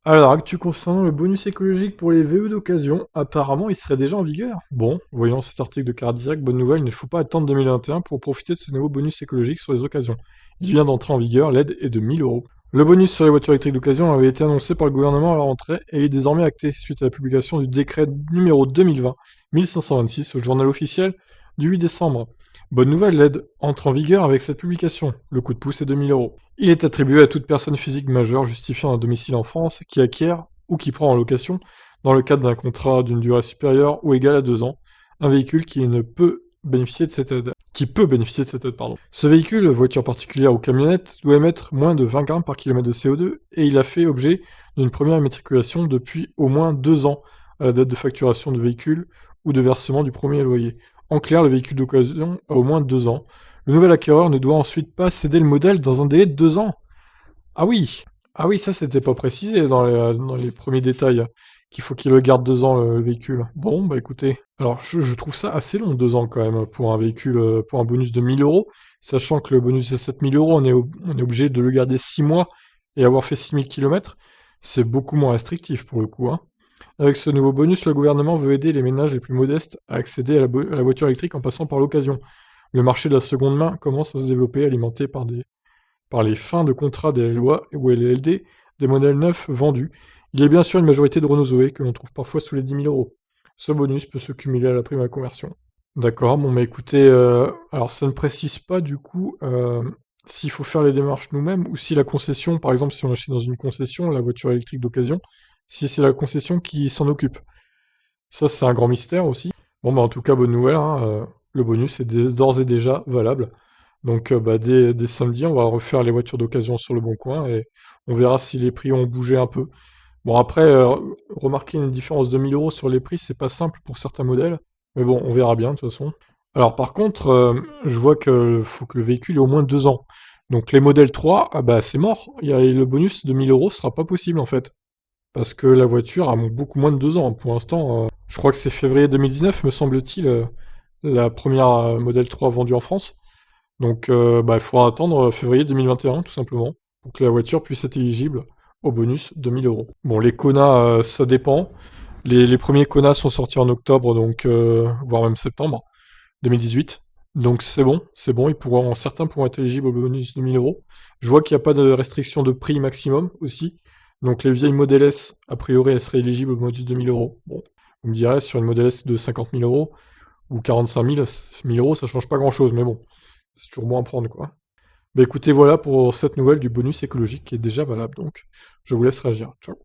Alors, actu concernant le bonus écologique pour les VE d'occasion, apparemment il serait déjà en vigueur. Bon, voyons cet article de Cardiac, bonne nouvelle, il ne faut pas attendre 2021 pour profiter de ce nouveau bonus écologique sur les occasions. Il vient d'entrer en vigueur, l'aide est de 1000 euros. Le bonus sur les voitures électriques d'occasion avait été annoncé par le gouvernement à la rentrée et est désormais acté suite à la publication du décret numéro 2020-1526 au journal officiel du 8 décembre. Bonne nouvelle, l'aide entre en vigueur avec cette publication. Le coup de pouce est de 1000 euros. Il est attribué à toute personne physique majeure justifiant un domicile en France qui acquiert ou qui prend en location, dans le cadre d'un contrat d'une durée supérieure ou égale à 2 ans, un véhicule qui ne peut bénéficier de cette aide. Pardon. Ce véhicule, voiture particulière ou camionnette, doit émettre moins de 20 grammes par kilomètre de CO2 et il a fait objet d'une première immatriculation depuis au moins 2 ans à la date de facturation du véhicule ou de versement du premier loyer. En clair, le véhicule d'occasion a au moins 2 ans. Le nouvel acquéreur ne doit ensuite pas céder le modèle dans un délai de 2 ans. Ah oui, ah oui, ça c'était pas précisé dans les premiers détails, qu'il faut qu'il le garde 2 ans le véhicule. Bon, bah écoutez, alors je trouve ça assez long 2 ans quand même pour un véhicule, pour un bonus de 1000 euros, sachant que le bonus est 7000 euros, on est obligé de le garder 6 mois et avoir fait 6000 kilomètres, c'est beaucoup moins restrictif pour le coup, hein. Avec ce nouveau bonus, le gouvernement veut aider les ménages les plus modestes à accéder à la voiture électrique en passant par l'occasion. Le marché de la seconde main commence à se développer, alimenté par les fins de contrat des LOA ou LLD des modèles neufs vendus. Il y a bien sûr une majorité de Renault Zoé que l'on trouve parfois sous les 10 000 euros. Ce bonus peut se cumuler à la prime à la conversion. D'accord, bon bah écoutez, alors ça ne précise pas du coup s'il faut faire les démarches nous-mêmes ou si la concession, par exemple si on achète dans une concession la voiture électrique d'occasion, si c'est la concession qui s'en occupe. Ça c'est un grand mystère aussi. Bon bah en tout cas bonne nouvelle, hein, le bonus est d'ores et déjà valable. Donc bah, dès samedi, on va refaire les voitures d'occasion sur le bon coin et on verra si les prix ont bougé un peu. Bon après, remarquer une différence de 1000 euros sur les prix, c'est pas simple pour certains modèles, mais bon, on verra bien de toute façon. Alors par contre, je vois que faut que le véhicule ait au moins 2 ans. Donc les modèles 3, ah bah c'est mort. Le bonus de 1000 euros sera pas possible en fait. Parce que la voiture a beaucoup moins de 2 ans. Pour l'instant, je crois que c'est février 2019, me semble-t-il, la première modèle 3 vendue en France. Donc, bah, il faudra attendre février 2021, tout simplement, pour que la voiture puisse être éligible au bonus de 1000 euros. Bon, les Kona, ça dépend. Les premiers Kona sont sortis en octobre, donc, voire même septembre 2018. Donc c'est bon, certains pourront être éligibles au bonus de 1000 euros. Je vois qu'il n'y a pas de restriction de prix maximum aussi. Donc les vieilles Model S, a priori, elles seraient éligibles au bonus de 1000 euros. Bon, vous me direz, sur une Model S de 50 000 euros, ou 45 000, 1000 euros, ça change pas grand chose, mais bon, c'est toujours bon à prendre, quoi. Bah écoutez, voilà pour cette nouvelle du bonus écologique qui est déjà valable, donc je vous laisse réagir. Ciao.